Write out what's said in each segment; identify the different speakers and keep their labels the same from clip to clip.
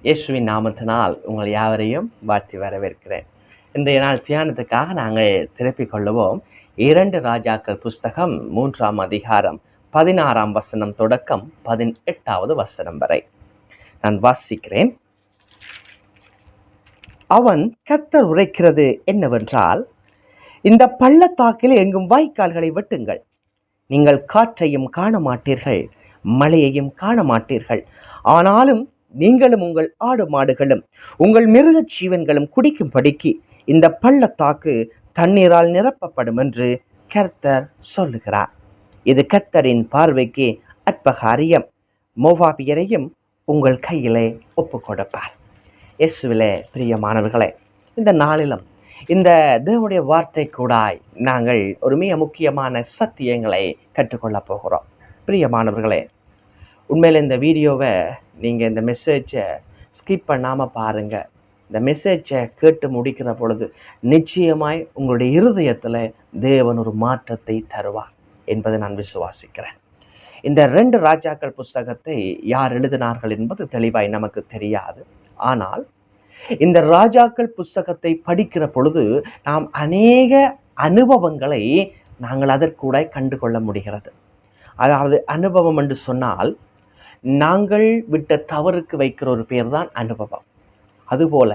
Speaker 1: இயேசுவின் நாமத்தினால் உங்கள் யாவரையும் வாழ்த்தி வரவேற்கிறேன். இன்றைய நாள் தியானத்துக்காக நாங்கள் திருப்பிக் கொள்ளுவோம். 2 ராஜாக்கள் புஸ்தகம் 3ஆம் அதிகாரம் 16ஆம் வசனம் தொடக்கம் 18வது வசனம் வரை நான் வாசிக்கிறேன். அவன் கர்த்தர் உரைக்கிறது என்னவென்றால், இந்த பள்ளத்தாக்கில் எங்கும் வாய்க்கால்களை வெட்டுங்கள். நீங்கள் காற்றையும் காண மாட்டீர்கள், மழையையும் காண மாட்டீர்கள். ஆனாலும் நீங்களும் உங்கள் ஆடு மாடுகளும் உங்கள் மிருக ஜீவன்களும் குடிக்கும்படிக்கு இந்த பள்ளத்தாக்கு தண்ணீரால் நிரப்பப்படும் என்று கர்த்தர் சொல்லுகிறார். இது கர்த்தரின் பார்வைக்கு அற்பகாரியம். மோவாபியரையும் உங்கள் கையிலே ஒப்பு கொடுப்பார். இயேசுவிலே பிரியமானவர்களே, இந்த நாளிலும் இந்த தேவனுடைய வார்த்தை கூடாய் நாங்கள் ஒரு மிக முக்கியமான சத்தியங்களை கற்றுக்கொள்ளப் போகிறோம். பிரியமானவர்களே, உண்மையில் இந்த வீடியோவை நீங்கள் இந்த மெசேஜை ஸ்கிப் பண்ணாமல் பாருங்கள். இந்த மெசேஜை கேட்டு முடிக்கிற பொழுது நிச்சயமாய் உங்களுடைய இருதயத்தில் தேவன் ஒரு மாற்றத்தை தருவார் என்பதை நான் விசுவாசிக்கிறேன். இந்த 2 ராஜாக்கள் புஸ்தகத்தை யார் எழுதினார்கள் என்பது தெளிவாய் நமக்கு தெரியாது. ஆனால் இந்த ராஜாக்கள் புஸ்தகத்தை படிக்கிற பொழுது நாம் அநேக அனுபவங்களை நாங்கள் அதற்கூட கண்டுகொள்ள முடிகிறது. அதாவது அனுபவம் என்று சொன்னால் நாங்கள் விட்ட தவறுக்கு வைக்கிற ஒரு பேர் தான் அனுபவம். அதுபோல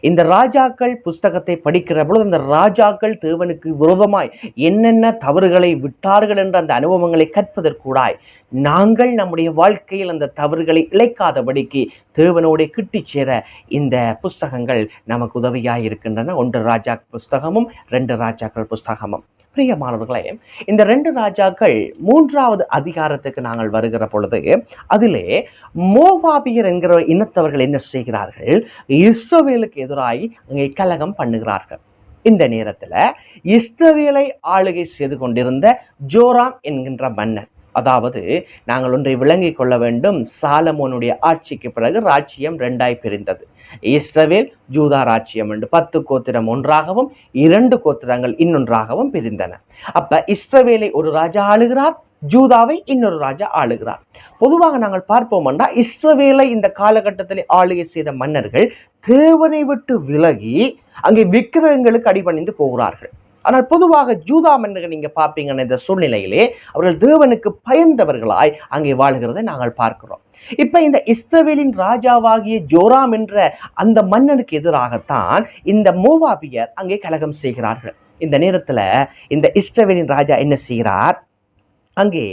Speaker 1: இந்த ராஜாக்கள் புஸ்தகத்தை படிக்கிற பொழுது அந்த ராஜாக்கள் தேவனுக்கு விரோதமாய் என்னென்ன தவறுகளை விட்டார்கள் என்ற அந்த அனுபவங்களை கற்பதற்கூடாய் நாங்கள் நம்முடைய வாழ்க்கையில் அந்த தவறுகளை இழைக்காதபடிக்கு தேவனோட கிட்டி சேர இந்த புஸ்தகங்கள் நமக்கு உதவியாக இருக்கின்றன. 1 ராஜா புஸ்தகமும் 2 ராஜாக்கள் புஸ்தகமும். பிரியமானவர்களே, இந்த 2 ராஜாக்கள் 3வது அதிகாரத்துக்கு நாங்கள் வருகிற பொழுது அதிலே மோவாபியர் என்கிற இனத்தவர்கள் என்ன செய்கிறார்கள்? இஸ்ரவேலுக்கு எதிராய் அங்கே கலகம் பண்ணுகிறார்கள். இந்த நேரத்தில் இஸ்ரவேலை ஆளுகை செய்து கொண்டிருந்த ஜோராம் என்கின்ற மன்னர், அதாவது நாங்கள் ஒன்றை விளங்கிக் கொள்ள வேண்டும். சாலமோனுடைய ஆட்சிக்கு பிறகு ராஜ்யம் 2ஆய் பிரிந்தது. இஸ்ரவேல் ஜூதா ராஜ்யம் என்று 10 கோத்திரம் ஒன்றாகவும் 2 கோத்திரங்கள் இன்னொன்றாகவும் பிரிந்தன. அப்ப இஸ்ரவேலை ஒரு ராஜா ஆளுகிறார், ஜூதாவை இன்னொரு ராஜா ஆளுகிறார். பொதுவாக நாங்கள் பார்ப்போம் என்றால் இஸ்ரவேலை இந்த காலகட்டத்தில் ஆளுகை செய்த மன்னர்கள் தேவனை விட்டு விலகி அங்கே விக்கிரகங்களுக்கு அடிபணிந்து போகிறார்கள். ஆனால் பொதுவாக ஜூதா மன்னர்கள் நீங்க பார்ப்பீங்கன்னா இந்த சூழ்நிலையிலே அவர்கள் தேவனுக்கு பயந்தவர்களாய் அங்கே வாழ்கிறதை நாங்கள் பார்க்கிறோம். இப்ப இந்த இஸ்ரவேலின் ராஜாவாகிய ஜோராம் என்ற அந்த மன்னனுக்கு எதிராகத்தான் இந்த மோவாபியர் அங்கே கலகம் செய்கிறார்கள். இந்த நேரத்துல இந்த இஸ்ரவேலின் ராஜா என்ன செய்கிறார்? அங்கே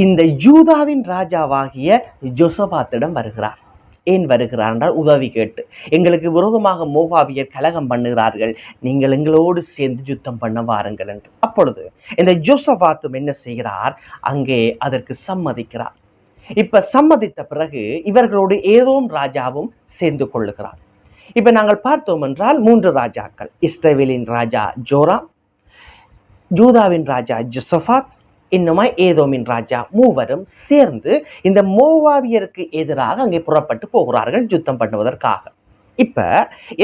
Speaker 1: இந்த யூதாவின் ராஜாவாகிய ஜோசபாத்திடம் வருகிறார். ஏன் வருகிறார் என்றால் உதவி கேட்டு, எங்களுக்கு விரோதமாக மோவாபியர் கலகம் பண்ணுகிறார்கள், நீங்கள் எங்களோடு சேர்ந்து யுத்தம் பண்ண வாருங்கள் என்று. அப்பொழுது இந்த ஜோசபாத்தும் என்ன செய்கிறார்? அங்கே அதற்கு சம்மதிக்கிறார். இப்ப சம்மதித்த பிறகு இவர்களோடு ஏதோம் ராஜாவும் சேர்ந்து கொள்ளுகிறார். இப்ப நாங்கள் பார்த்தோம் என்றால் 3 ராஜாக்கள், இஸ்ரவேலின் ராஜா ஜோராம், ஜூதாவின் ராஜா ஜோசபாத், இன்னுமாய் ஏதோமின் ராஜா, மூவரும் சேர்ந்து இந்த மோவாபியருக்கு எதிராக அங்கே புறப்பட்டு போகிறார்கள் யுத்தம் பண்ணுவதற்காக. இப்ப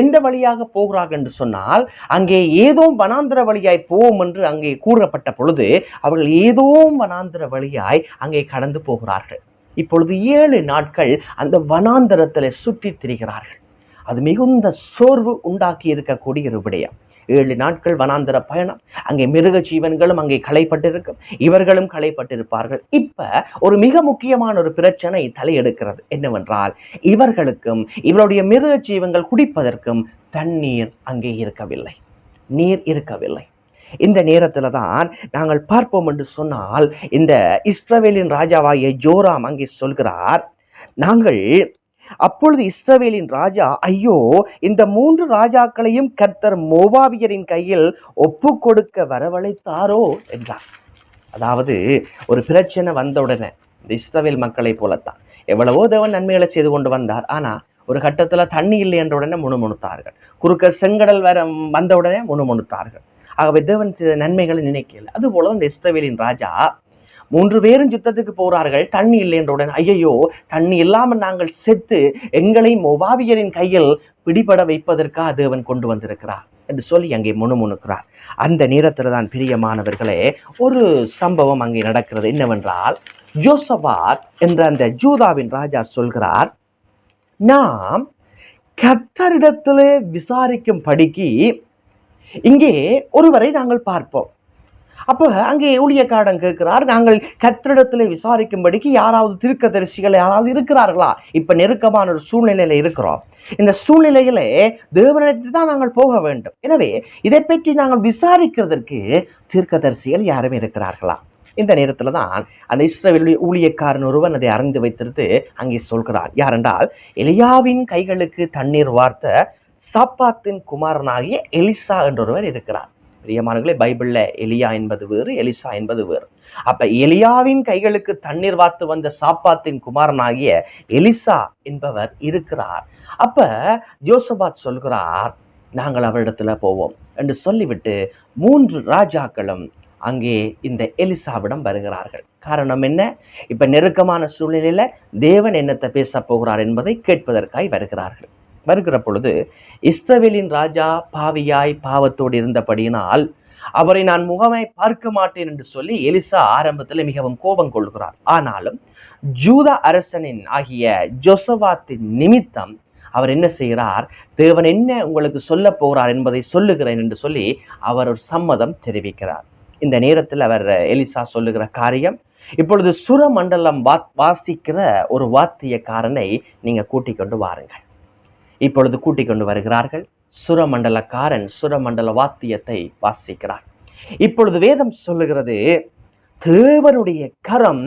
Speaker 1: எந்த வழியாக போகிறார்கள் என்று சொன்னால், அங்கே ஏதோம் வனாந்திர வழியாய் போவோம் என்று அங்கே கூறப்பட்ட பொழுது அவர்கள் ஏதோம் வனாந்திர வழியாய் அங்கே கடந்து போகிறார்கள். இப்பொழுது 7 நாட்கள் அந்த வனாந்திரத்தில் சுற்றி திரிகிறார்கள். அது மிகுந்த சோர்வு உண்டாக்கி இருக்கக்கூடிய ஒரு விடயம். 7 நாட்கள் வனாந்திர பயணம். அங்கே மிருக ஜீவன்களும் அங்கே களைப்பட்டிருக்கும், இவர்களும் களைப்பட்டிருப்பார்கள். இப்ப ஒரு மிக முக்கியமான ஒரு பிரச்சனை தலையெடுக்கிறது. என்னவென்றால், இவர்களுக்கும் இவருடைய மிருக ஜீவன்கள் குடிப்பதற்கும் தண்ணீர் அங்கே இருக்கவில்லை, நீர் இருக்கவில்லை. இந்த நேரத்துல தான் நாங்கள் பார்ப்போம் என்று சொன்னால், இந்த இஸ்ரவேலின் ராஜாவாகிய ஜோராம் அங்கே சொல்கிறார், அப்பொழுது இஸ்ரவேலின் ராஜா, ஐயோ, இந்த 3 ராஜாக்களையும் கர்த்தர் மோவாபியரின் கையில் ஒப்பு கொடுக்க வரவழைத்தாரோ என்றார். அதாவது ஒரு பிரச்சனை வந்தவுடனே இந்த இஸ்ரவேல் மக்களை போலத்தான் எவ்வளவோ தேவன் நன்மைகளை செய்து கொண்டு வந்தார். ஆனா ஒரு கட்டத்துல தண்ணி இல்லை என்ற உடனே முணுமுணுத்தார்கள். குறுக்க செங்கடல் வர வந்த உடனே முணுமுணுத்தார்கள். ஆகவே தேவன் நன்மைகளை நினைக்கல. அதுபோல இந்த இஸ்ரவேலின் ராஜா 3 பேரும் யுத்தத்துக்கு போகிறார்கள். தண்ணி இல்லை என்றவுடன், ஐயோ, தண்ணி இல்லாமல் நாங்கள் செத்து எங்களை மோவாபியரின் கையில் பிடிபட வைப்பதற்காக தேவன் கொண்டு வந்திருக்கிறார் என்று சொல்லி அங்கே முணுமுணுக்கிறார். அந்த நேரத்தில் தான் பிரியமானவர்களே ஒரு சம்பவம் அங்கே நடக்கிறது. என்னவென்றால், யோசபாத் என்ற அந்த ஜூதாவின் ராஜா சொல்கிறார், நாம் கர்த்தரிடத்திலே விசாரிக்கும்படிக்கு இங்கே ஒருவரை நாங்கள் பார்ப்போம். அப்போ அங்கே ஊழியக்காரன் கேட்கிறார், நாங்கள் கர்த்தரிடத்திலே விசாரிக்கும்படிக்கு யாராவது தீர்க்கதரிசிகள் யாராவது இருக்கிறார்களா? இப்ப நெருக்கமான ஒரு சூழ்நிலையில இருக்கிறோம். இந்த சூழ்நிலையிலே தேவனிடத்தில் தான் நாங்கள் போக வேண்டும். எனவே இதை பற்றி நாங்கள் விசாரிக்கிறதற்கு தீர்க்கதரிசிகள் யாரும் இருக்கிறார்களா? இந்த நேரத்தில் தான் அந்த இஸ்ரவேல் ஊழியக்காரன் ஒருவன் அதை அறிந்து வைத்திருந்து அங்கே சொல்கிறான். யாரென்றால், எலியாவின் கைகளுக்கு தண்ணீர் வார்த்த சாப்பாத்தின் குமாரனாகிய எலிசா என்றொருவர் இருக்கிறார். பிரியமானங்களே, பைபிள்ல எலியா என்பது வேறு, எலிசா என்பது வேறு. அப்ப எலியாவின் கைகளுக்கு தண்ணீர் வார்த்து வந்த சாப்பாத்தின் குமாரனாகிய எலிசா என்பவர் இருக்கிறார். அப்ப யோசபாத் சொல்கிறார், நாங்கள் அவரிடத்துல போவோம் என்று சொல்லிவிட்டு 3 ராஜாக்களும் அங்கே இந்த எலிசாவிடம் வருகிறார்கள். காரணம் என்ன? இப்ப நெருக்கமான சூழ்நிலையில தேவன் என்னத்தை பேச போகிறார் என்பதை கேட்பதற்காய் வருகிறார்கள். வருகிற பொழுது, இஸ்ரவேலின் ராஜா பாவியாய் பாவத்தோடு இருந்தபடியினால் அவரை நான் முகமாய் பார்க்க மாட்டேன் என்று சொல்லி எலிசா ஆரம்பத்தில் மிகவும் கோபம் கொள்கிறார். ஆனாலும் ஜூதா அரசனின் ஆகிய ஜோசபாத்தின் நிமித்தம் அவர் என்ன செய்கிறார்? தேவன் என்ன உங்களுக்கு சொல்ல போகிறார் என்பதை சொல்லுகிறேன் என்று சொல்லி அவர் ஒரு சம்மதம் தெரிவிக்கிறார். இந்த நேரத்தில் அவர் எலிசா சொல்லுகிற காரியம், இப்பொழுது சுரமண்டலம் வாசிக்கிற ஒரு வாத்தியக்காரனை நீங்க கூட்டிக் கொண்டு வாருங்கள். இப்பொழுது கூட்டிக் கொண்டு வருகிறார்கள். சுரமண்டலக்காரன் சுரமண்டல வாத்தியத்தை வாசிக்கிறார். இப்பொழுது வேதம் சொல்லுகிறது, தேவனுடைய கரம்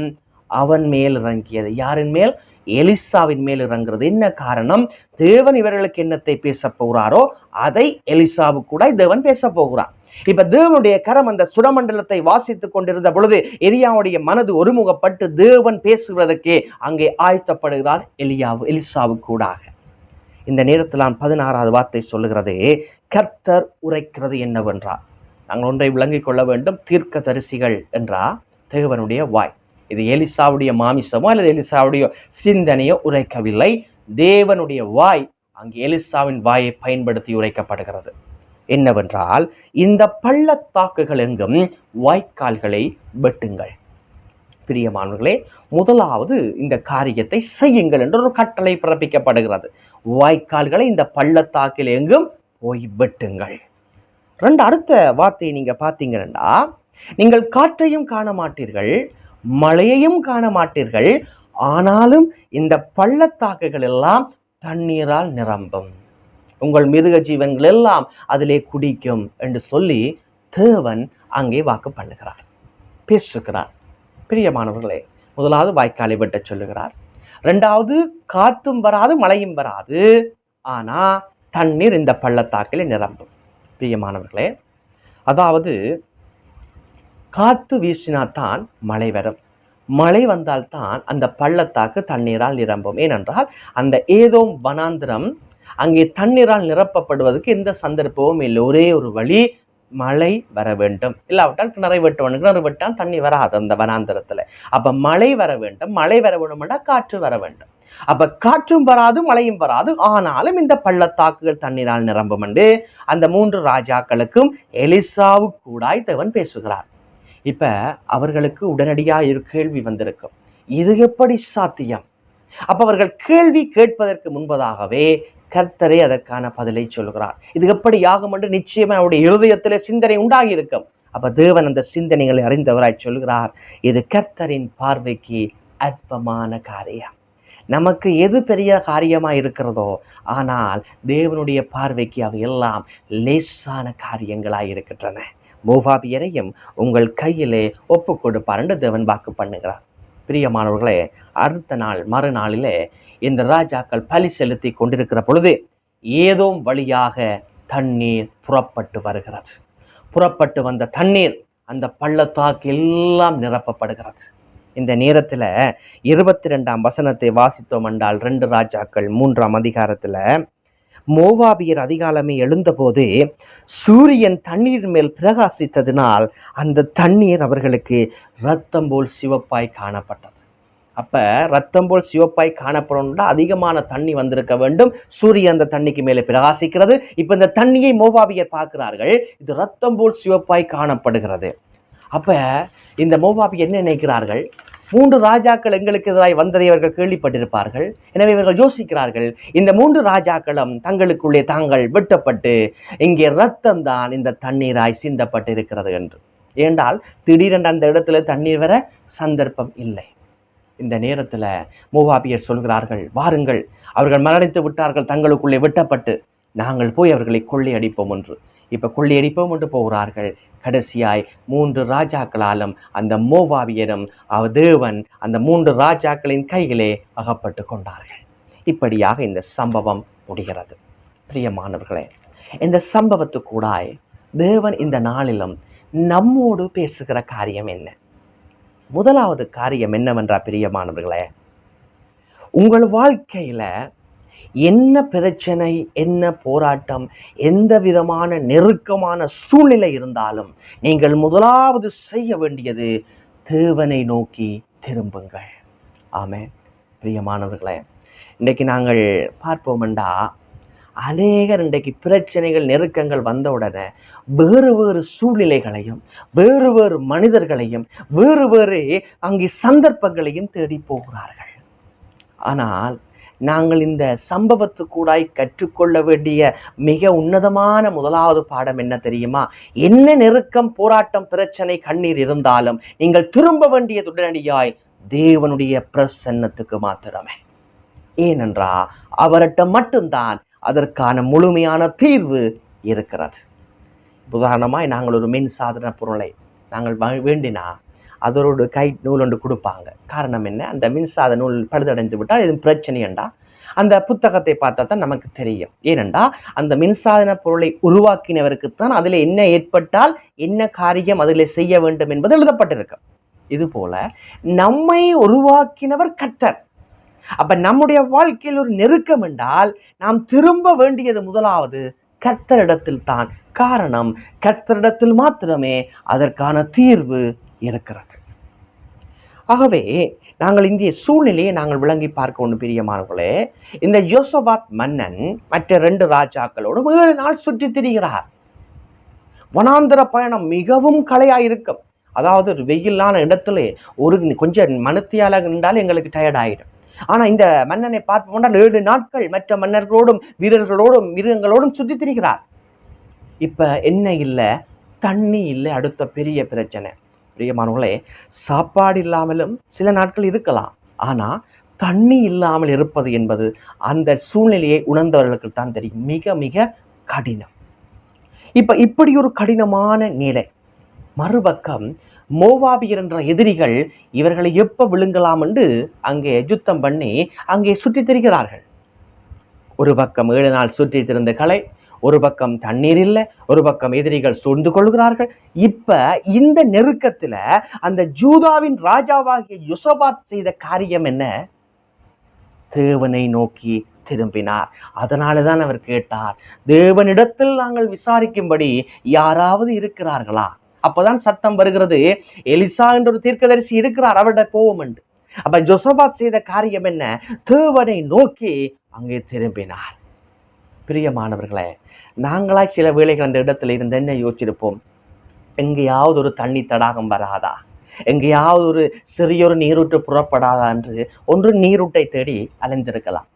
Speaker 1: அவன் மேல் இறங்கியது. யாரின் மேல்? எலிசாவின் மேல் இறங்குறது. என்ன காரணம்? தேவன் இவர்களுக்கு என்னத்தை பேச போகிறாரோ அதை எலிசாவுக்கு கூட தேவன் பேச போகிறார். இப்ப தேவனுடைய கரம் அந்த சுரமண்டலத்தை வாசித்துக் கொண்டிருந்த பொழுது எலியாவுடைய மனது ஒருமுகப்பட்டு தேவன் பேசுவதற்கே அங்கே ஆயத்தப்படுகிறார் எலிசாவுக்கு கூடாக. இந்த நேரத்தில் 16வது வார்த்தை சொல்லுகிறது, கர்த்தர் உரைக்கிறது என்னவென்றால், நாங்கள் ஒன்றை விளங்கிக் கொள்ள வேண்டும். தீர்க்க தரிசிகள் என்றா தேவனுடைய வாய். இது எலிசாவுடைய மாமிசமோ அல்லது எலிசாவுடைய சிந்தனையோ உரைக்கவில்லை. தேவனுடைய வாய் அங்கே எலிசாவின் வாயை பயன்படுத்தி உரைக்கப்படுகிறது. என்னவென்றால், இந்த பள்ளத்தாக்குகள் எங்கும் வாய்க்கால்களை வெட்டுங்கள். பிரியமானவர்களே, முதலாவது இந்த காரியத்தை செய்யுங்கள் என்ற ஒரு கட்டளை பிறப்பிக்கப்படுகிறது. வாய்க்கால்களை இந்த பள்ளத்தாக்கில் எங்கும் போய் வெட்டுங்கள். அடுத்த வார்த்தையை நீங்க பார்த்தீங்கன்னா, நீங்கள் காற்றையும் காண மாட்டீர்கள், மழையையும் காண மாட்டீர்கள், ஆனாலும் இந்த பள்ளத்தாக்குகள் எல்லாம் தண்ணீரால் நிரம்பும், உங்கள் மிருக ஜீவன்கள் எல்லாம் அதிலே குடிக்கும் என்று சொல்லி தேவன் அங்கே வாக்கு பண்ணுகிறார், பேசுகிறார். பிரியமானவர்களே, முதலாவது வாய்க்காலை வெட்ட சொல்லுகிறார். 2வது, காற்றும் வராது மழையும் வராது, ஆனா தண்ணீர் இந்த பள்ளத்தாக்கில் நிரம்பும். பிரியமானவர்களே, அதாவது காற்று வீசினால்தான் மழை வரும், மழை வந்தால்தான் அந்த பள்ளத்தாக்கு தண்ணீரால் நிரம்பும். ஏனென்றால் அந்த ஏதோம் வனாந்திரம் அங்கே தண்ணீரால் நிரப்பப்படுவதற்கு எந்த சந்தர்ப்பமும் இல்லை. ஒரே ஒரு வழி, மழை வர வேண்டும், இல்லாவிட்டால் கிணறை வெட்ட வேண்டும். கிணறு வெட்டால் தண்ணி வராது அந்த வனாந்திரத்துல. அப்ப மழை வர வேண்டும், மழை வர வேண்டும்னா காற்று வர வேண்டும். அப்ப காற்றும் வராது மழையும் வராது, ஆனாலும் இந்த பள்ளத்தாக்குகள் தண்ணீரால் நிரம்பும் என்று அந்த 3 ராஜாக்களுக்கும் எலிசாவுக்கு கூடாய் தேவன் பேசுகிறார். இப்ப அவர்களுக்கு உடனடியாக ஒரு கேள்வி வந்திருக்கும், இது எப்படி சாத்தியம்? அப்ப அவர்கள் கேள்வி கேட்பதற்கு முன்பதாகவே கர்த்தரே அதற்கான பதிலை சொல்கிறார். இது எப்படி ஆகும் என்று நிச்சயமா அவருடைய இருதயத்திலே சிந்தனை உண்டாகி இருக்கும். அப்ப தேவன் அந்த சிந்தனைகளை அறிந்தவராய் சொல்கிறார், இது கர்த்தரின் பார்வைக்கு அற்பமான காரியம். நமக்கு எது பெரிய காரியமா இருக்கிறதோ, ஆனால் தேவனுடைய பார்வைக்கு அவை எல்லாம் லேசான காரியங்களாய் இருக்கின்றன. மோவாபியரையும் உங்கள் கையிலே ஒப்பு கொடுப்பார் என்று தேவன் வாக்கு பண்ணுகிறார். பிரியமானவர்களே, அடுத்த நாள் மறுநாளிலே இந்த ராஜாக்கள் பலி செலுத்தி கொண்டிருக்கிற பொழுது ஏதோ வழியாக தண்ணீர் புறப்பட்டு வருகிறது. புறப்பட்டு வந்த தண்ணீர் அந்த பள்ளத்தாக்கு எல்லாம் நிரப்பப்படுகிறது. இந்த நேரத்தில் 22ஆம் வசனத்தை வாசித்தோம் என்றால் 2 ராஜாக்கள் 3ஆம் அதிகாரத்தில், மோவாபியர் அதிகாலமே எழுந்தபோது சூரியன் தண்ணீர் மேல் பிரகாசித்ததினால் அந்த தண்ணீர் அவர்களுக்கு இரத்தம் போல் சிவப்பாய் காணப்பட்டது. அப்ப ரத்தம் போல் சிவப்பாய் காணப்படணும்னா அதிகமான தண்ணி வந்திருக்க வேண்டும். சூரியன் அந்த தண்ணிக்கு மேலே பிரகாசிக்கிறது. இப்ப இந்த தண்ணியை மோவாபியர் பார்க்கிறார்கள், இது ரத்தம் போல் சிவப்பாய் காணப்படுகிறது. அப்ப இந்த மோவாபியர் என்ன நினைக்கிறார்கள்? 3 ராஜாக்கள் எங்களுக்கு எதிராய் வந்ததை அவர்கள் கேள்விப்பட்டிருப்பார்கள். எனவே இவர்கள் யோசிக்கிறார்கள், இந்த 3 ராஜாக்களும் தங்களுக்குள்ளே தாங்கள் வெட்டப்பட்டு இங்கே இரத்தம் தான் இந்த தண்ணீராய் சிந்தப்பட்டு இருக்கிறது என்று. ஏனென்றால் திடீரென்று அந்த இடத்துல தண்ணீர் வர சந்தர்ப்பம் இல்லை. இந்த நேரத்தில் மோவாபியர் சொல்கிறார்கள், வாருங்கள், அவர்கள் மரணித்து விட்டார்கள், தங்களுக்குள்ளே வெட்டப்பட்டு நாங்கள் போய் அவர்களை கொள்ளையடிப்போம் என்று. இப்போ கொள்ளையடிப்போம் என்று போகிறார்கள். கடைசியாய் 3 ராஜாக்களாலும் அந்த மோவாபியரும் தேவன் அந்த 3 ராஜாக்களின் கையிலே அகப்பட்டு கொண்டார்கள். இப்படியாக இந்த சம்பவம் முடிகிறது. பிரியமானவர்களே, இந்த சம்பவத்துக்கூடாய் தேவன் இந்த நாளிலும் நம்மோடு பேசுகிற காரியம் என்ன? முதலாவது காரியம் என்னவென்றா பிரியமானவர்களே, உங்கள் வாழ்க்கையில என்ன பிரச்சனை, என்ன போராட்டம், எந்த விதமான நெருக்கமான சூழ்நிலை இருந்தாலும் நீங்கள் முதலாவது செய்ய வேண்டியது தேவனை நோக்கி திரும்புங்கள். ஆமென். பிரியமானவர்களே, இன்றைக்கு நாங்கள் பார்ப்போம்டா, அநேகர் இன்றைக்கு பிரச்சனைகள் நெருக்கங்கள் வந்த உடனே வேறு வேறு சூழ்நிலைகளையும் வேறு வேறு மனிதர்களையும் வேறு வேறு அங்கே சந்தர்ப்பங்களையும் தேடி போகிறார்கள். ஆனால் நாங்கள் இந்த சம்பவத்துக்கூடாய் கற்றுக்கொள்ள வேண்டிய மிக உன்னதமான முதலாவது பாடம் என்ன தெரியுமா? என்ன நெருக்கம், போராட்டம், பிரச்சனை, கண்ணீர் இருந்தாலும் நீங்கள் திரும்ப வேண்டியது உடனடியாய் தேவனுடைய பிரசன்னத்துக்கு மாத்திரமே. ஏனென்றா அவர்கிட்ட மட்டும்தான் அதற்கான முழுமையான தீர்வு இருக்கிறது. உதாரணமாய் நாங்கள் ஒரு மின் சாதன பொருளை நாங்கள் வேண்டினா அதோடு கை நூல் ஒன்று கொடுப்பாங்க. காரணம் என்ன? அந்த மின்சாத நூல் பழுதடைந்து விட்டால் இது பிரச்சனையண்டா அந்த புத்தகத்தை பார்த்தா தான் நமக்கு தெரியும். ஏனென்றா அந்த மின்சாதன பொருளை உருவாக்கினவருக்குத்தான் அதில் என்ன ஏற்பட்டால் என்ன காரியம் அதில் செய்ய வேண்டும் என்பது எழுதப்பட்டிருக்கு. இதுபோல நம்மை உருவாக்கினவர் கர்த்தர். அப்ப நம்முடைய வாழ்க்கையில் ஒரு நெருக்கம் என்றால் நாம் திரும்ப வேண்டியது முதலாவது கர்த்தரிடத்தில் தான். காரணம், கர்த்தரிடத்தில் மாத்திரமே அதற்கான தீர்வு இருக்கிறது. ஆகவே நாங்கள் இந்திய சூழ்நிலையை நாங்கள் விளங்கி பார்க்கணும். பிரியமானவர்களே, இந்த யோசபாத் மன்னன் மற்ற 2 ராஜாக்களோடு 7 நாள் சுற்றி திரிகிறார். வனாந்தர பயணம் மிகவும் களையாயிருக்கும். அதாவது ஒரு வெயிலான இடத்துல ஒரு கொஞ்சம் மனத்தியால நின்றால் எங்களுக்கு டயர்ட் ஆகிடும். ஆனால் இந்த மன்னனை பார்ப்போம்னா 7 நாட்கள் மற்ற மன்னர்களோடும் வீரர்களோடும் மிருகங்களோடும் சுற்றி திரிகிறார். இப்போ என்ன இல்லை? தண்ணி இல்லை. அடுத்த பெரிய பிரச்சனை. பிரியமானவர்களே, சாப்பாடு இல்லாமலும் சில நாட்கள் இருக்கலாம். ஆனால் தண்ணி இல்லாமல் இருப்பது என்பது அந்த சூழ்நிலையை உணர்ந்தவர்களுக்கு தான் தெரியும். மிக மிக கடினம். இப்போ இப்படி ஒரு கடினமான நிலை. மறுபக்கம் மோவாபியர் என்ற எதிரிகள் இவர்களை எப்போ விழுங்கலாம் என்று அங்கே யுத்தம் பண்ணி அங்கே சுற்றித் திரிகிறார்கள். ஒரு பக்கம் 7 நாள் சுற்றி திரிந்த கலை, ஒரு பக்கம் தண்ணீர் இல்லை, ஒரு பக்கம் எதிரிகள் சூழ்ந்து கொள்கிறார்கள். இப்ப இந்த நெருக்கத்துல அந்த ஜூதாவின் ராஜாவாகிய யோசபாத் செய்த காரியம் என்ன? தேவனை நோக்கி திரும்பினார். அதனாலதான் அவர் கேட்டார், தேவனிடத்தில் நாங்கள் விசாரிக்கும்படி யாராவது இருக்கிறார்களா? அப்பதான் சத்தம் வருகிறது, எலிசா என்ற ஒரு தீர்க்கதரிசி இருக்கிறார், அவரிட போவோம் என்று. அப்ப யோசபாத் செய்த காரியம் என்ன? தேவனை நோக்கி அங்கே திரும்பினார். பிரியமானவர்களே, நாங்களாய் சில வேளைகள் அந்த இடத்துல இருந்து என்ன யோசிச்சிருப்போம்? எங்கேயாவது ஒரு தண்ணி தடாகம் வராதா, எங்கேயாவது ஒரு சிறியொரு நீரூற்று புறப்படாதா என்று ஒன்று நீரூட்டை தேடி அலைந்திருக்கலாம்.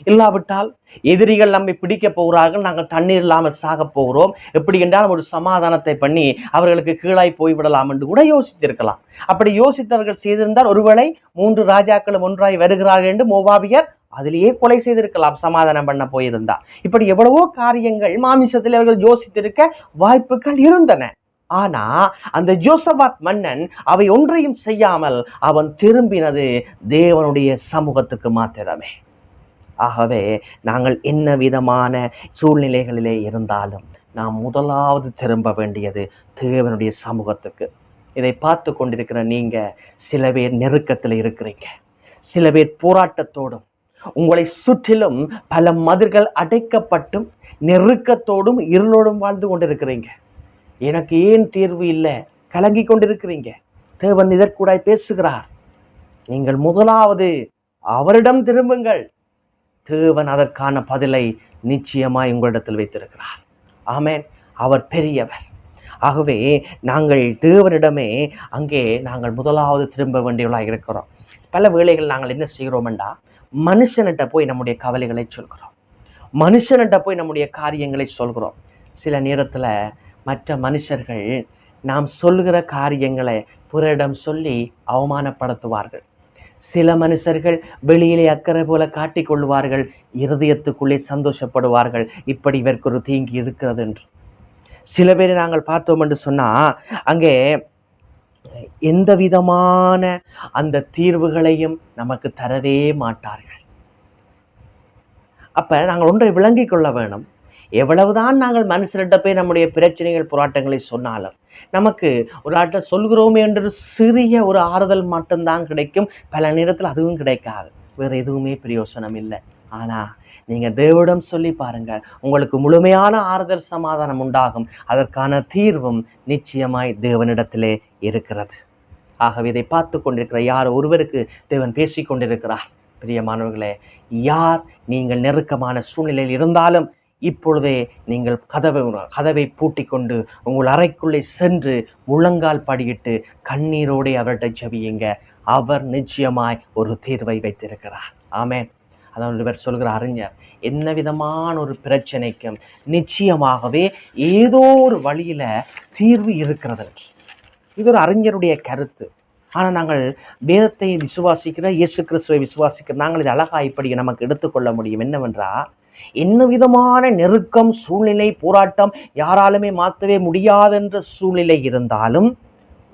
Speaker 1: இல்லாவிட்டால் எதிரிகள் நம்மை பிடிக்க போகிறார்கள், நாங்கள் தண்ணீர் இல்லாமல் சாக போகிறோம், எப்படி என்றால் ஒரு சமாதானத்தை பண்ணி அவர்களுக்கு கீழாய் போய்விடலாம் என்று கூட யோசித்திருக்கலாம். அப்படி யோசித்தவர்கள் செய்திருந்தால் ஒருவேளை 3 ராஜாக்களும் ஒன்றாய் வருகிறார்கள் என்று மோவாபியர் அதிலேயே கொலை செய்திருக்கலாம், சமாதானம் பண்ண போயிருந்தா. இப்படி எவ்வளவோ காரியங்கள் மாமிசத்தில் அவர்கள் யோசித்திருக்க வாய்ப்புகள் இருந்தன. ஆனா அந்த யோசபாத் மன்னன் அவை ஒன்றையும் செய்யாமல் அவன் திரும்பினது தேவனுடைய சமூகத்துக்கு மாத்திரமே. ஆகவே நாங்கள் என்ன விதமான சூழ்நிலைகளிலே இருந்தாலும் நாம் முதலாவது திரும்ப வேண்டியது தேவனுடைய சமூகத்துக்கு. இதை பார்த்து கொண்டிருக்கிற நீங்க சில பேர் நெருக்கத்தில் இருக்கிறீங்க, சில பேர் போராட்டத்தோடும், உங்களை சுற்றிலும் பல மதில்கள் அடைக்கப்பட்டும் நெருக்கத்தோடும் இருளோடும் வாழ்ந்து கொண்டிருக்கிறீங்க. எனக்கு ஏன் தீர்வு இல்லை கலங்கி கொண்டிருக்கிறீங்க. தேவன் இதற்கூடாய் பேசுகிறார். நீங்கள் முதலாவது அவரிடம் திரும்புங்கள். தேவன் அதற்கான பதிலை நிச்சயமாய் உங்களிடத்தில் வைத்திருக்கிறார். ஆமென். அவர் பெரியவர், ஆகவே நாங்கள் தேவனிடமே அங்கே நாங்கள் முதலாவது திரும்ப வேண்டியவர்களாக இருக்கிறோம். பல வேளைகள் நாங்கள் என்ன செய்கிறோம்டா, மனுஷன்கிட்ட போய் நம்முடைய கவலைகளை சொல்கிறோம், மனுஷன்கிட்ட போய் நம்முடைய காரியங்களை சொல்கிறோம். சில நேரத்தில் மற்ற மனுஷர்கள் நாம் சொல்கிற காரியங்களை பிறரிடம் சொல்லி அவமானப்படுத்துவார்கள். சில மனுஷர்கள் வெளியிலே அக்கறை போல காட்டிக்கொள்வார்கள், இருதயத்துக்குள்ளே சந்தோஷப்படுவார்கள், இப்படி இவருக்கு ஒரு தீங்கி இருக்கிறது என்று. சில பேரை நாங்கள் பார்த்தோம் என்று சொன்னால் அங்கே எந்த விதமான அந்த தீர்வுகளையும் நமக்கு தரவே மாட்டார்கள். அப்போ நாங்கள் ஒன்றை விளங்கி கொள்ள வேணும், எவ்வளவுதான் நாங்கள் மனுஷர்கிட்ட போய் நம்முடைய பிரச்சனைகள் போராட்டங்களை சொன்னாலும் நமக்கு ஒரு ஆட்ட சொல்கிறோமே என்ற சிறிய ஒரு ஆறுதல் மட்டும்தான் கிடைக்கும். பல நேரத்தில் அதுவும் கிடைக்காது, வேறு எதுவுமே பிரயோசனம் இல்லை. ஆனால் நீங்கள் தேவனிடம் சொல்லி பாருங்கள், உங்களுக்கு முழுமையான ஆறுதல் சமாதானம் உண்டாகும். அதற்கான தீர்வும் நிச்சயமாய் தேவனிடத்திலே இருக்கிறது. ஆகவே இதை பார்த்து கொண்டிருக்கிற யார் ஒருவருக்கு தேவன் பேசி கொண்டிருக்கிறார். பிரியமானவர்களே, யார் நீங்கள் நெருக்கமான சூழ்நிலையில் இருந்தாலும் இப்பொழுதே நீங்கள் கதவை பூட்டி கொண்டு உங்கள் அறைக்குள்ளே சென்று முழங்கால் படியிட்டு கண்ணீரோடு அவர்கிட்ட ஜெபியுங்க. அவர் நிச்சயமாய் ஒரு தீர்வை வைத்திருக்கிறார். ஆமென். அதான் இவர் சொல்கிற அறிஞர், என்ன விதமான ஒரு பிரச்சனைக்கும் நிச்சயமாகவே ஏதோ ஒரு வழியில் தீர்வு இருக்கிறது. இது ஒரு அறிஞருடைய கருத்து. ஆனால் நாங்கள் வேதத்தை விசுவாசிக்கிற, இயேசு கிறிஸ்துவை விசுவாசிக்கிற நாங்கள் இது அழகா இப்படி நமக்கு எடுத்துக்கொள்ள முடியும். என்னவென்றால், என்ன விதமான நெருக்கம், சூழ்நிலை, போராட்டம், யாராலுமே மாற்றவே முடியாதென்ற சூழ்நிலை இருந்தாலும்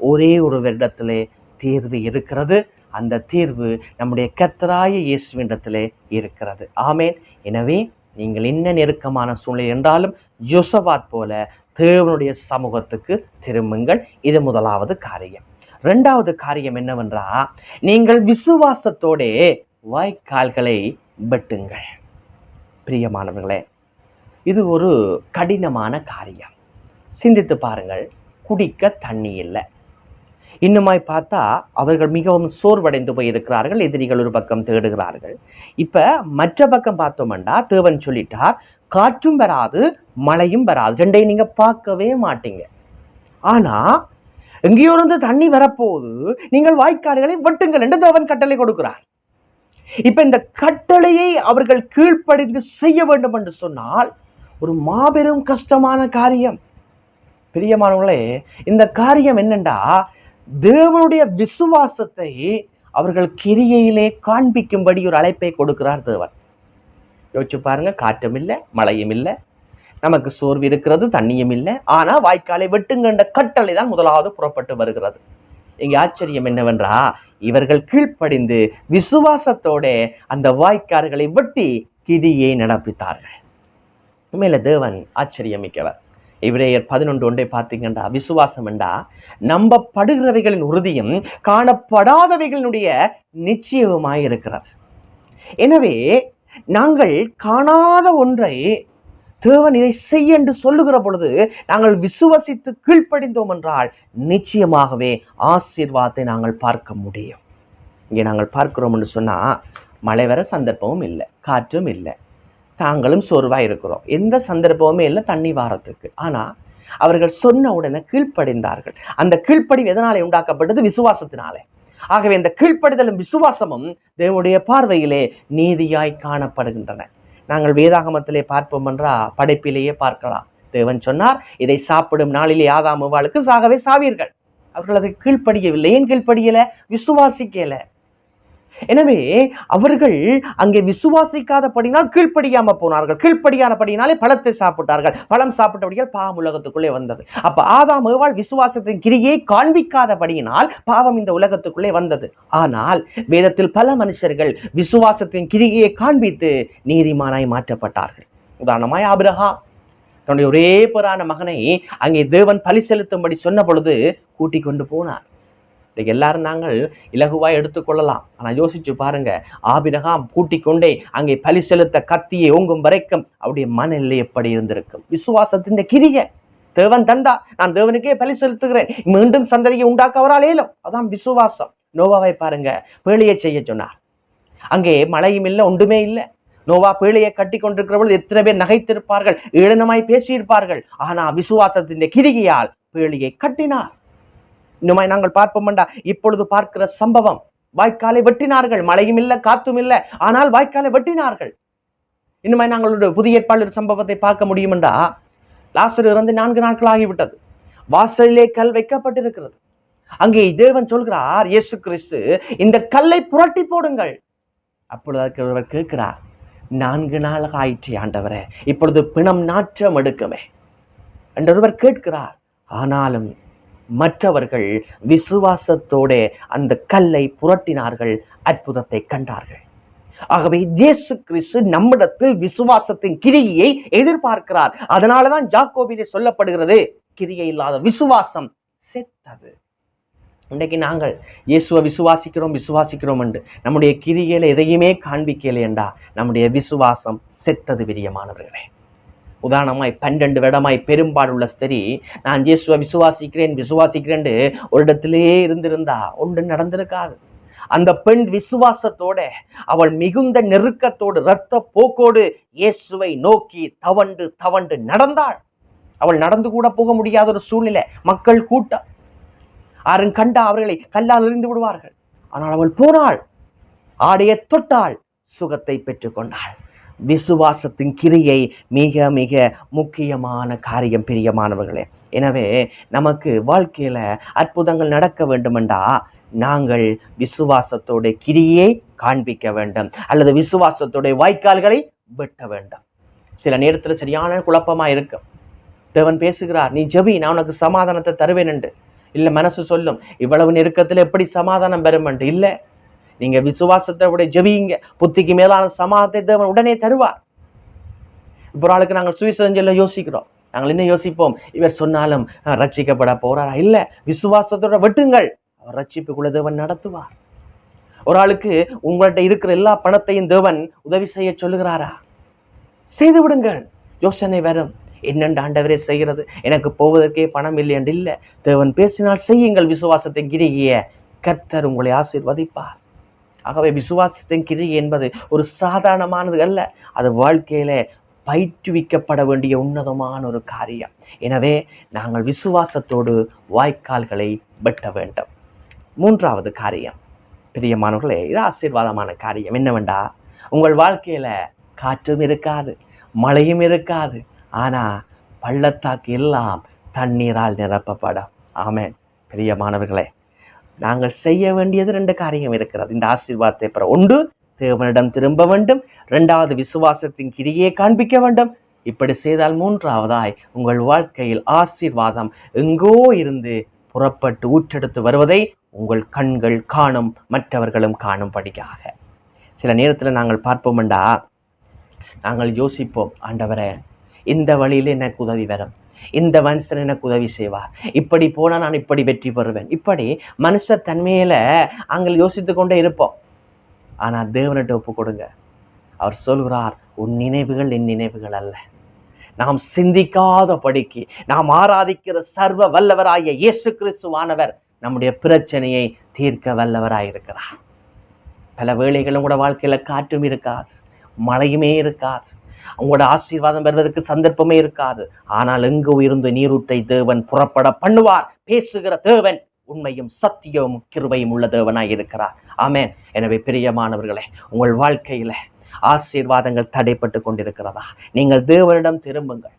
Speaker 1: ஒரே ஒரு வருடத்திலே தீர்வு இருக்கிறது. அந்த தீர்வு நம்முடைய கர்த்தராகிய இயேசுவினிடத்திலே இருக்கிறது. ஆமென். எனவே நீங்கள் என்ன நெருக்கமான சூழ்நிலை என்றாலும் யோசபாத் போல தேவனுடைய சமூகத்துக்கு திரும்புங்கள். இது முதலாவது காரியம். இரண்டாவது காரியம் என்னவென்றால், நீங்கள் விசுவாசத்தோட வாய்க்கால்களை வெட்டுங்கள். பிரியமானவர்களே, இது ஒரு கடினமான காரியம். சிந்தித்து பாருங்கள். குடிக்க தண்ணி இல்லை. இன்னுமாய் பார்த்தா அவர்கள் மிகவும் சோர்வடைந்து போய் இருக்கிறார்கள். எதிரிகள் ஒரு பக்கம் தேடுகிறார்கள். இப்போ மற்ற பக்கம் பார்த்தோம்னா தேவன் சொல்லிட்டார், காற்றும் வராது மழையும் வராது, ரெண்டையும் நீங்கள் பார்க்கவே மாட்டீங்க. ஆனால் எங்கேயோ இருந்து தண்ணி வரப்போகுது, நீங்கள் வாய்க்கால்களை வெட்டுங்கள் என்று தேவன் கட்டளை கொடுக்கிறார். இப்ப இந்த கட்டளையை அவர்கள் கீழ்ப்படிந்து செய்ய வேண்டும் என்று சொன்னால் ஒரு மாபெரும் கஷ்டமான காரியம். பிரியமானவர்களே, இந்த காரியம் என்னண்டா, தேவனுடைய விசுவாசத்தை அவர்கள் கிரியையிலே காண்பிக்கும்படி ஒரு அழைப்பை கொடுக்கிறார் தேவன். யோசிச்சு பாருங்க, காற்றும் இல்லை, மழையும் இல்லை, நமக்கு சோர்வு இருக்கிறது, தண்ணியும் இல்லை, ஆனா வாய்க்காலை வெட்டுங்கன்ற கட்டளை தான் முதலாவது புறப்பட்டு வருகிறது. இங்கே ஆச்சரியம் என்னவென்றா, இவர்கள் கீழ்ப்படிந்து விசுவாசத்தோட அந்த வாய்க்கால்களை வெட்டி கிரியை நடப்பித்தார்கள். உண்மையில தேவன் ஆச்சரியமிக்கவர். எபிரேயர் 11:1 பார்த்தீங்கன்னா, விசுவாசம் என்றா நம்பப்படுகிறவைகளின் உறுதியும் காணப்படாதவைகளினுடைய நிச்சயமாய் இருக்கிறது. எனவே நாங்கள் காணாத ஒன்றை தேவன் இதை செய்ய என்று சொல்லுகிற பொழுது நாங்கள் விசுவசித்து கீழ்ப்படிந்தோம் என்றால் நிச்சயமாகவே ஆசீர்வாதத்தை நாங்கள் பார்க்க முடியும். இங்கே நாங்கள் பார்க்கிறோம் என்று சொன்னால், மழை வர சந்தர்ப்பமும் இல்லை, காற்றும் இல்லை, நாங்களும் சோர்வாக இருக்கிறோம், எந்த சந்தர்ப்பமுமே இல்லை தண்ணி வாரத்துக்கு. ஆனால் அவர்கள் சொன்ன உடனே கீழ்ப்படிந்தார்கள். அந்த கீழ்ப்படிவு எதனாலே உண்டாக்கப்பட்டது? விசுவாசத்தினாலே. ஆகவே இந்த கீழ்ப்படிதலும் விசுவாசமும் தேவனுடைய பார்வையிலே நீதியாய் காணப்படுகின்றன. நாங்கள் வேதாகமத்திலே பார்ப்போம் என்றால் படைப்பிலேயே பார்க்கலாம். தேவன் சொன்னார், இதை சாப்பிடும் நாளிலே ஆதாம் ஏவாளுக்கு சாகவே சாவீர்கள். அவர்கள் அதை கீழ்ப்படியவில்லை. ஏன் கீழ்ப்படியல? விசுவாசிக்கல. எனவே அவர்கள் அங்கே விசுவாசிக்காதபடினால் கீழ்ப்படியாம போனார்கள். கீழ்ப்படியானபடினாலே பழத்தை சாப்பிட்டார்கள். பழம் சாப்பிட்டபடியால் பாவம் உலகத்துக்குள்ளே வந்தது. அப்ப ஆதாம் ஏவாள் விசுவாசத்தின் கிரியை காண்பிக்காதபடியினால் பாவம் இந்த உலகத்துக்குள்ளே வந்தது. ஆனால் வேதத்தில் பல மனுஷர்கள் விசுவாசத்தின் கிரியை காண்பித்து நீதிமானாய் மாற்றப்பட்டார்கள். உதாரணமாய் ஆபிரகாம் தன்னுடைய ஒரே பேரான மகனை அங்கே தேவன் பலி செலுத்தும்படி சொன்ன பொழுது கூட்டிக் கொண்டு போனார். எல்லாரும் நாங்கள் இலகுவாய் எடுத்துக்கொள்ளலாம். ஆனால் யோசிச்சு பாருங்க, ஆபிரகாம் கூட்டிக் கொண்டே அங்கே பலி செலுத்த கத்தியை ஓங்கும் வரைக்கும் அவருடைய மனநிலை எப்படி இருந்திருக்கும்? விசுவாசத்தின் கிரியை தேவன் தந்தா, நான் தேவனுக்கே பலி செலுத்துகிறேன், மீண்டும் சந்ததியை உண்டாக்க அவரால் ஏலும். அதான் விசுவாசம். நோவாவை பாருங்க, பேழையை செய்ய சொன்னார். அங்கே மழையும் இல்லை, ஒன்றுமே இல்லை. நோவா பேழையை கட்டி கொண்டிருக்கிற பொழுது எத்தனை பேர் நகைத்திருப்பார்கள், ஏளனமாய் பேசியிருப்பார்கள். ஆனா விசுவாசத்தின் கிரிகையால் பேழியை கட்டினார். இன்னுமாய் நாங்கள் பார்ப்போம்டா, இப்பொழுது பார்க்கிற சம்பவம், வாய்க்காலை வெட்டினார்கள். மழையும் இல்லை, காத்தும் இல்லை, ஆனால் வாய்க்காலை வெட்டினார்கள். இன்னுமாய் நாங்களுடைய புதிய ஏற்பாடு சம்பவத்தை பார்க்க முடியுமெண்டா, லாசரு இறந்து 4 நாட்கள் ஆகிவிட்டது. வாசலிலே கல் வைக்கப்பட்டிருக்கிறது. அங்கே தேவன் சொல்கிறார், இயேசு கிறிஸ்து, இந்த கல்லை புரட்டி போடுங்கள். அப்பொழுது ஒருவர் கேட்கிறார், 4 நாள் ஆயிற்று ஆண்டவரே, இப்பொழுது பிணம் நாற்றம் எடுக்குமே என்று ஒருவர் கேட்கிறார். ஆனாலும் மற்றவர்கள் விசுவாசத்தோட அந்த கல்லை புரட்டினார்கள், அற்புதத்தை கண்டார்கள். ஆகவே இயேசு கிறிஸ்து நம்மிடத்தில் விசுவாசத்தின் கிரியையை எதிர்பார்க்கிறார். அதனாலதான் யாக்கோபிலே சொல்லப்படுகிறது, கிரியை இல்லாத விசுவாசம் செத்தது. இன்றைக்கு நாங்கள் இயேசுவை விசுவாசிக்கிறோம் என்று நம்முடைய கிரியையில எதையுமே காண்பிக்கலையண்டா, நம்முடைய விசுவாசம் செத்தது பிரியமானவர்களே. உதாரணமாய் 12 வருடமாய் பெரும்பாடுள்ள ஸ்திரீ, நான் இயேசுவை விசுவாசிக்கிறேன் ஒரு இடத்திலேயே இருந்திருந்தா ஒன்று நடந்திருக்காது. அந்த பெண் விசுவாசத்தோட, அவள் மிகுந்த நெருக்கத்தோடு, இரத்த போக்கோடு இயேசுவை நோக்கி தவண்டு நடந்தாள். அவள் நடந்து கூட போக முடியாத ஒரு சூழ்நிலை, மக்கள் கூட்டம், யாரும் கண்டா அவர்களை கல்லால் எறிந்து விடுவார்கள். ஆனால் அவள் போனாள், ஆடையை தொட்டாள், சுகத்தை பெற்றுக்கொண்டாள். விசுவாசத்தின் கிரியை மிக மிக முக்கியமான காரியம் பிரியமானவர்களே. எனவே நமக்கு வாழ்க்கையில அற்புதங்கள் நடக்க வேண்டுமென்றா நாங்கள் விசுவாசத்தோட கிரியை காண்பிக்க வேண்டும், அல்லது விசுவாசத்தோட வாய்க்கால்களை வெட்ட வேண்டும். சில நேரத்தில் சரியான குழப்பமா இருக்கும். தேவன் பேசுகிறார், நீ ஜெபி, நான் உனக்கு சமாதானத்தை தருவேன் என்று. இல்ல, மனசு சொல்லும், இவ்வளவு நெருக்கத்தில் எப்படி சமாதானம் பெறும் என்று. இல்ல, நீங்க விசுவாசத்தை விட ஜெபியுங்க, புத்திக்கு மேலான சமாதானத்தை தேவன் உடனே தருவார். இப்போ ஒரு ஆளுக்கு நாங்கள் சுவிசேஷம் யோசிக்கிறோம், நாங்கள் என்ன யோசிப்போம், இவர் சொன்னாலும் ரட்சிக்கப்பட போறாரா? இல்ல, விசுவாசத்தோட வெட்டுங்கள், அவர் ரட்சிப்புக்குள்ள தேவன் நடத்துவார். ஒரு ஆளுக்கு உங்கள்கிட்ட இருக்கிற எல்லா பணத்தையும் தேவன் உதவி செய்ய சொல்லுகிறாரா? செய்து விடுங்கள். யோசனை வரும், என்னென்று ஆண்டவரே செய்கிறது, எனக்கு போவதற்கே பணம் இல்லை என்று. இல்லை, தேவன் பேசினால் செய்யுங்கள். விசுவாசத்தின் கிரியை கர்த்தர் உங்களை ஆசீர்வதிப்பார். ஆகவே விசுவாசத்தின் கிரியை என்பது ஒரு சாதாரணமானது அல்ல, அது வாழ்க்கையில பயிற்றுவிக்கப்பட வேண்டிய உன்னதமான ஒரு காரியம். எனவே நாங்கள் விசுவாசத்தோடு வாய்க்கால்களை வெட்ட வேண்டும். 3வது காரியம் பிரியமானவர்களே, இது ஆசீர்வாதமான காரியம். என்னவெண்டா, உங்கள் வாழ்க்கையில காற்றும் இருக்காது, மழையும் இருக்காது, ஆனா பள்ளத்தாக்கு எல்லாம் தண்ணீரால் நிரப்பப்படும். ஆமென். பிரியமானவர்களே, நாங்கள் செய்ய வேண்டியது 2 காரியம் இருக்கிறது இந்த ஆசீர்வாதத்தை பெற. 1, தேவனிடம் திரும்ப வேண்டும். 2வது, விசுவாசத்தின் கிரியை காண்பிக்க வேண்டும். இப்படி செய்தால் 3வதாய் உங்கள் வாழ்க்கையில் ஆசீர்வாதம் எங்கோ இருந்து புறப்பட்டு ஊற்றெடுத்து வருவதை உங்கள் கண்கள் காணும், மற்றவர்களும் காணும்படியாக. சில நேரத்தில் நாங்கள் பார்ப்போம்டா, நாங்கள் யோசிப்போம், ஆண்டவரே இந்த வழியில் எனக்கு உதவி வரும், இந்த மனுஷன் எனக்கு உதவி செய்வார், இப்படி போனால் நான் இப்படி வெற்றி பெறுவேன். இப்படி மனுஷ தன்மையில நாங்கள் யோசித்து கொண்டே இருப்போம். ஆனால் தேவனிட்ட ஒப்பு கொடுங்க. அவர் சொல்கிறார், உன் நினைவுகள் என் நினைவுகள் அல்ல. நாம் சிந்திக்காத படிக்கு நாம் ஆராதிக்கிற சர்வ வல்லவராய இயேசு கிறிஸ்துவானவர் நம்முடைய பிரச்சனையை தீர்க்க வல்லவராயிருக்கிறார். பல வேளைகளும் கூட வாழ்க்கையில காற்றும் இருக்காது, மழையுமே இருக்காது, உங்களோட ஆசீர்வாதம் பெறுவதற்கு சந்தர்ப்பமே இருக்காது. ஆனால் எங்கு இருந்து நீரூற்றை தேவன் புறப்பட பண்ணுவார். பேசுகிற தேவன் உண்மையும் சத்தியமும் கிருபையும் உள்ள தேவனாய் இருக்கிறார். ஆமென். எனவே பிரியமானவர்களே, உங்கள் வாழ்க்கையில ஆசீர்வாதங்கள் தடைப்பட்டு கொண்டிருக்கிறதா? நீங்கள் தேவனிடம் திரும்புங்கள்,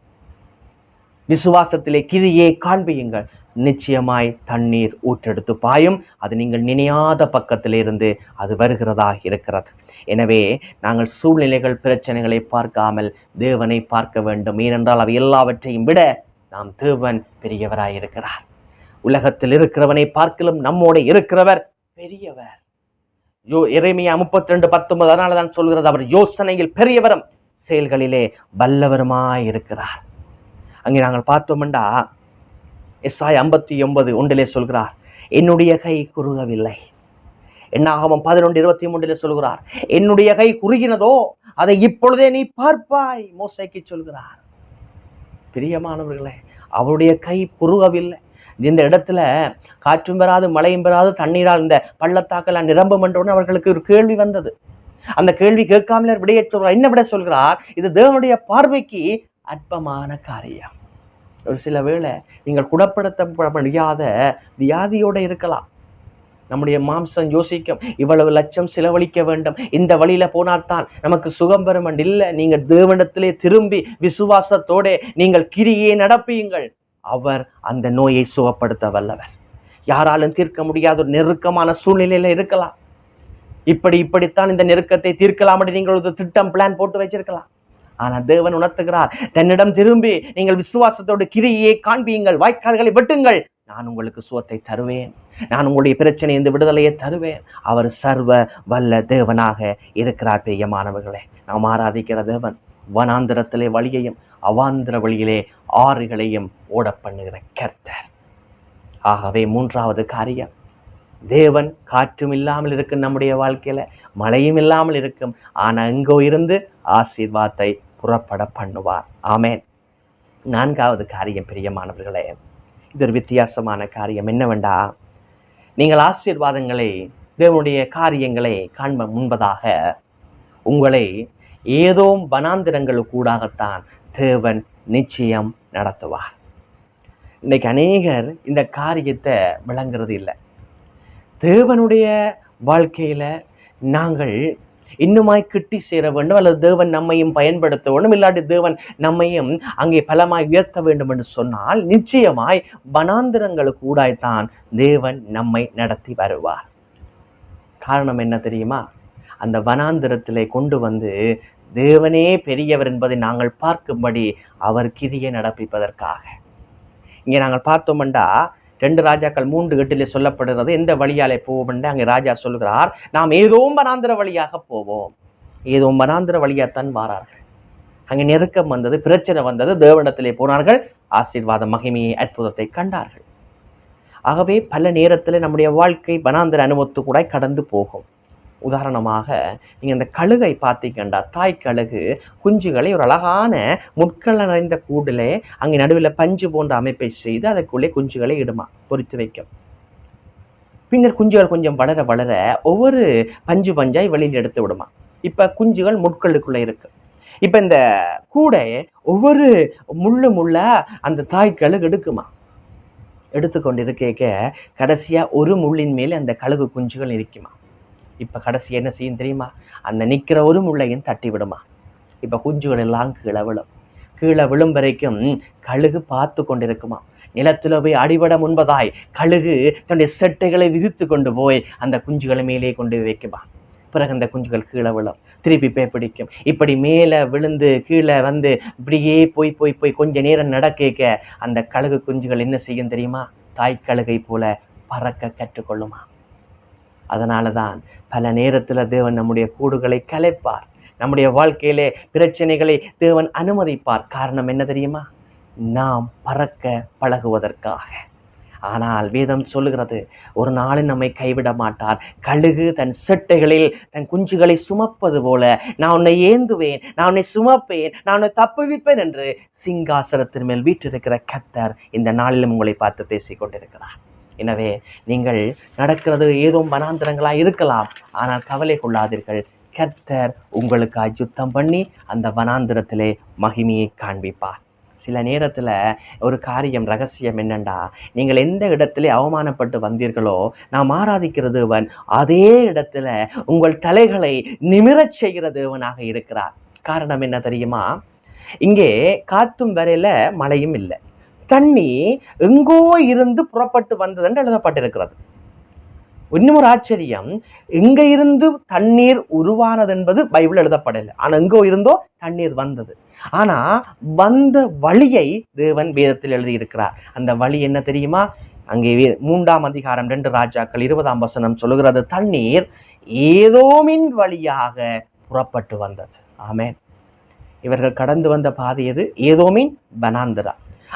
Speaker 1: விசுவாசத்திலே கிரியை காண்பியுங்கள். நிச்சயமாய் தண்ணீர் ஊற்றெடுத்து பாயும். அது நீங்கள் நினையாத பக்கத்திலிருந்து அது வருகிறதா இருக்கிறது. எனவே நாங்கள் சூழ்நிலைகள், பிரச்சனைகளை பார்க்காமல் தேவனை பார்க்க வேண்டும். ஏனென்றால் அவை எல்லாவற்றையும் விட நாம் தேவன் பெரியவராய் இருக்கிறார். உலகத்தில் இருக்கிறவனை பார்க்கலும் நம்மோட இருக்கிறவர் பெரியவர். எரேமியா 32:19 அதனாலதான் சொல்கிறது, அவர் யோசனையில் பெரியவரும் செயல்களிலே வல்லவருமாய் இருக்கிறார். அங்கே நாங்கள் பார்த்தோம்டா, எஸ்ஐயா 59:1 சொல்கிறார், என்னுடைய கை குறுகவில்லை. என்னாகமம் 11:23 சொல்கிறார், என்னுடைய கை குறுகினதோ அதை இப்பொழுதே நீ பார்ப்பாய். மோசேக்கு சொல்கிறார். பிரியமானவர்களே, அவருடைய கை குறுகவில்லை. இந்த இடத்துல காற்றும் பெறாது, மழையும் பெறாது, தண்ணீரால் இந்த பள்ளத்தாக்கெல்லாம் நிரம்பும் என்றவுடன் அவர்களுக்கு ஒரு கேள்வி வந்தது. அந்த கேள்வி கேட்காமலே விடைய சொல்கிறார். என்ன விட சொல்கிறார்? இது தேவனுடைய பார்வைக்கு அற்பமான காரியம். ஒரு சில வேளை நீங்கள் குணப்படுத்த முடியாத வியாதியோடு இருக்கலாம். நம்முடைய மாம்சம் யோசிக்கும், இவ்வளவு லட்சம் செலவழிக்க வேண்டும், இந்த வழியில போனால்தான் நமக்கு சுகம் பெறும். இல்லை, நீங்கள் தேவனிடத்திலே திரும்பி விசுவாசத்தோட நீங்கள் கிரியை நடப்பியுங்கள். அவர் அந்த நோயை சுகப்படுத்த வல்லவர். யாராலும் தீர்க்க முடியாத ஒரு நெருக்கமான சூழ்நிலையில இருக்கலாம். இப்படித்தான் இந்த நெருக்கத்தை தீர்க்கலாம் என்று நீங்கள் ஒரு திட்டம் பிளான் போட்டு வச்சிருக்கலாம். ஆனா தேவன் உணர்த்துகிறார், தன்னிடம் திரும்பி நீங்கள் விசுவாசத்தோடு கிரியை காண்பியுங்கள், வாய்க்கால்களை வெட்டுங்கள், நான் உங்களுக்கு சுகத்தை தருவேன், நான் உங்களுடைய பிரச்சனை இந்த விடுதலையை தருவேன். அவர் சர்வ வல்ல தேவனாக இருக்கிறார். பிரியமானவர்களே, நாம் ஆராதிக்கிற தேவன் வனாந்திரத்திலே வழியையும் அவாந்திர வழியிலே ஆறுகளையும் ஓட பண்ணுகிற கர்த்தர். ஆகவே மூன்றாவது காரியம், தேவன் காற்றும் இல்லாமல் இருக்கும் நம்முடைய வாழ்க்கையில, மழையும் இல்லாமல் இருக்கும், ஆனா எங்கோ இருந்து ஆசீர்வாதத்தை புறப்பட பண்ணுவார். ஆமேன். நான்காவது காரியம் பிரியமானவர்களே, இது ஒரு வித்தியாசமான காரியம். என்னவெண்டா, நீங்கள் ஆசீர்வாதங்களை தேவனுடைய காரியங்களை காண்ப முன்பதாக உங்களை ஏதோ வனாந்திரங்களுக்கூடாகத்தான் தேவன் நிச்சயம் நடத்துவார். இன்னைக்கு அநேகர் இந்த காரியத்தை விளங்குறது இல்லை. தேவனுடைய வாழ்க்கையில நாங்கள் இன்னுமாய் கிட்டி சேர வேண்டும், அல்லது தேவன் நம்மையும் பயன்படுத்த வேண்டும், இல்லாட்டி தேவன் நம்மையும் அங்கே பலமாய் உயர்த்த வேண்டும் என்று சொன்னால் நிச்சயமாய் வனாந்திரங்களுக்கு ஊடாய்த்தான் தேவன் நம்மை நடத்தி வருவார். காரணம் என்ன தெரியுமா? அந்த வனாந்திரத்திலே கொண்டு வந்து தேவனே பெரியவர் என்பதை நாங்கள் பார்க்கும்படி அவர் கிரியை நடப்பிப்பதற்காக. இங்கே நாங்கள் பார்த்தோம்டா 2 ராஜாக்கள் 3:8 சொல்லப்படுகிறது, எந்த வழியாலே போவோம்? அங்கே ராஜா சொல்கிறார், நாம் ஏதோ வனாந்திர வழியாக போவோம். ஏதோ வனாந்திர வழியாகத்தான் வாரார்கள். அங்கே நெருக்கம் வந்தது, பிரச்சனை வந்தது, தேவனிடத்திலே போனார்கள், ஆசீர்வாத மகிமையை அற்புதத்தை கண்டார்கள். ஆகவே பல நேரத்தில் நம்முடைய வாழ்க்கை வனாந்திர அனுபவத்து கூட கடந்து போகும். உதாரணமாக நீங்கள் இந்த கழுகை பார்த்தீங்கண்டா, தாய் கழுகு குஞ்சுகளை ஒரு அழகான முட்கள் நிறைந்த கூடிலே அங்கே நடுவில் பஞ்சு போன்ற அமைப்பை செய்து அதற்குள்ளே குஞ்சுகளை இடுமா, பொறித்து வைக்கும். பின்னர் குஞ்சுகள் கொஞ்சம் வளர வளர ஒவ்வொரு பஞ்சு பஞ்சாய் வெளியில் எடுத்து விடுமா. இப்போ குஞ்சுகள் முட்களுக்குள்ளே இருக்கு. இப்போ இந்த கூடை ஒவ்வொரு முள்ள அந்த தாய் கழுகு எடுக்குமா. எடுத்துக்கொண்டு இருக்க கடைசியாக ஒரு முள்ளின் மேலே அந்த கழுகு குஞ்சுகள் இருக்குமா. இப்போ கடைசி என்ன செய்யும் தெரியுமா? அந்த நிற்கிற ஒரு முள்ளையும் தட்டி விடுமா. இப்போ குஞ்சுகள் எல்லாம் கீழே விழும் வரைக்கும் கழுகு பார்த்து கொண்டிருக்குமா. நிலத்தில் போய் அடிபட முன்பதாய் கழுகு தன்னுடைய செட்டைகளை விரித்து கொண்டு போய் அந்த குஞ்சுகளை மேலே கொண்டு வைக்குமா. பிறகு அந்த குஞ்சுகள் கீழே விழும், திருப்பி போய் பிடிக்கும். இப்படி மேலே விழுந்து கீழே வந்து இப்படியே போய் கொஞ்ச நேரம் நடக்க அந்த கழுகு குஞ்சுகள் என்ன செய்யும் தெரியுமா? தாய் கழுகை போல பறக்க கற்றுக்கொள்ளுமா. அதனால தான் பல நேரத்தில் தேவன் நம்முடைய கூடுகளை கலைப்பார், நம்முடைய வாழ்க்கையிலே பிரச்சனைகளை தேவன் அனுமதிப்பார். காரணம் என்ன தெரியுமா? நாம் பறக்க பழகுவதற்காக. ஆனால் வேதம் சொல்லுகிறது, ஒரு நாளும் நம்மை கைவிட மாட்டார். கழுகு தன் செட்டைகளில் தன் குஞ்சுகளை சுமப்பது போல நான் உன்னை ஏந்துவேன், நான் உன்னை சுமப்பேன், நான் உன்னை தப்புவிப்பேன் என்று சிங்காசனத்தின் மேல் வீற்றிருக்கிற கர்த்தர் இந்த நாளிலும் உங்களை பார்த்து பேசி கொண்டிருக்கிறார். எனவே நீங்கள் நடக்கிறது ஏதோ வனாந்திரங்களாக இருக்கலாம், ஆனால் கவலை கொள்ளாதீர்கள். கர்த்தர் உங்களுக்கு யுத்தம் பண்ணி அந்த வனாந்திரத்திலே மகிமையை காண்பிப்பார். சில நேரத்தில் ஒரு காரியம் ரகசியம் என்னண்டா, நீங்கள் எந்த இடத்துல அவமானப்பட்டு வந்தீர்களோ நாம் ஆராதிக்கிற தேவன் அதே இடத்துல உங்கள் தலைகளை நிமிரச் செய்கிற தேவனாக இருக்கிறார். காரணம் என்ன தெரியுமா? இங்கே காத்தும் வரையில மழையும் இல்லை, தண்ணி எங்கோ இருந்து புறப்பட்டு வந்தது என்று எழுதப்பட்டிருக்கிறது. இன்னும் ஒரு ஆச்சரியம், எங்க இருந்து தண்ணீர் உருவானது என்பது பைபிள் எழுதப்படலை, ஆனா எங்கோ இருந்தோ தண்ணீர் வந்தது. ஆனா வந்த வழியை தேவன் வேதத்தில் எழுதியிருக்கிறார். அந்த வழி என்ன தெரியுமா? அங்கே 3ஆம் அதிகாரம் 2 ராஜாக்கள் 20ஆம் வசனம் சொல்லுகிறது, தண்ணீர் ஏதோமின் வழியாக புறப்பட்டு வந்தது. ஆமென். இவர்கள் கடந்து வந்த பாதை எது? ஏதோமின் வனாந்திரா.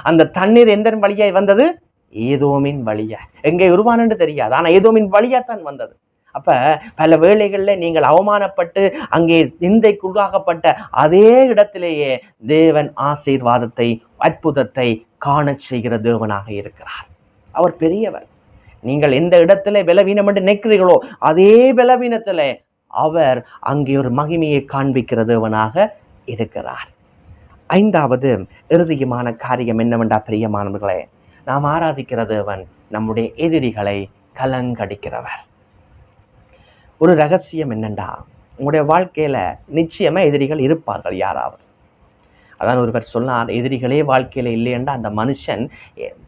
Speaker 1: அந்த தண்ணீர் எந்த வழியாய் வந்தது? ஏதோமின் வழியா. எங்கே உருவானு தெரியாது, ஆனா ஏதோமின் வழியாத்தான் வந்தது. அப்ப பல வேளைகளில் நீங்கள் அவமானப்பட்டு அங்கே நிந்தைக்குள்ளாகப்பட்ட அதே இடத்திலேயே தேவன் ஆசீர்வாதத்தை அற்புதத்தை காண செய்கிற தேவனாக இருக்கிறார். அவர் பெரியவர். நீங்கள் எந்த இடத்துல பலவீனம் என்று நினைக்கிறீர்களோ அதே பலவீனத்திலே அவர் அங்கே ஒரு மகிமையை காண்பிக்கிற தேவனாக இருக்கிறார். ஐந்தாவது இறுதியுமான காரியம் என்னவென்றா பிரியமானவர்களே, நாம் ஆராதிக்கிற தேவன் நம்முடைய எதிரிகளை கலங்கடிக்கிறவர். ஒரு ரகசியம் என்னண்டா, உங்களுடைய வாழ்க்கையில நிச்சயமா எதிரிகள் இருப்பார்கள் யாராவது. அதான் ஒருவர் சொன்னார், எதிரிகளே வாழ்க்கையில இல்லை என்றால் அந்த மனுஷன்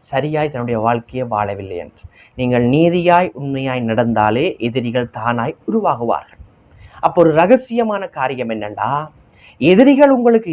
Speaker 1: சரியாய் தன்னுடைய வாழ்க்கையை வாழவில்லை என்று. நீங்கள் நீதியாய் உண்மையாய் நடந்தாலே எதிரிகள் தானாய் உருவாகுவார்கள். அப்போ ஒரு ரகசியமான காரியம் என்னண்டா, எதிரிகள் உங்களுக்கு